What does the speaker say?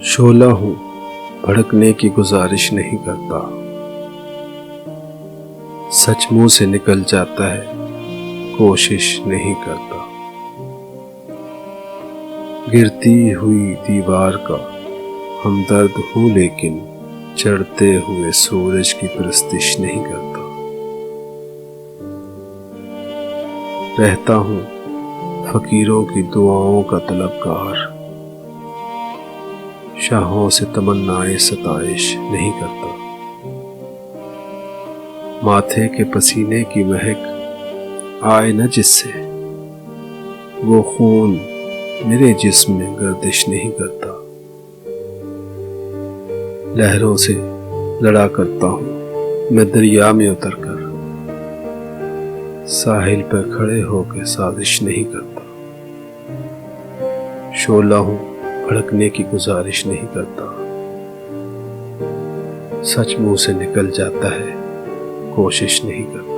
शोला हूँ, भड़कने की गुजारिश नहीं करता। सच मुंह से निकल जाता है, कोशिश नहीं करता। गिरती हुई दीवार का हमदर्द हूँ, लेकिन चढ़ते हुए सूरज की परस्तिश नहीं करता। रहता हूँ फकीरों की दुआओं का तलबगार, शाहों से तमन्नाए सताइश नहीं करता। माथे के पसीने की महक आए न जिससे, वो खून मेरे जिस्म में गर्दिश नहीं करता। लहरों से लड़ा करता हूँ मैं दरिया में उतरकर, साहिल पर खड़े होकर साजिश नहीं करता। शोला हूँ, भड़कने की गुजारिश नहीं करता। सच मुंह से निकल जाता है, कोशिश नहीं करता।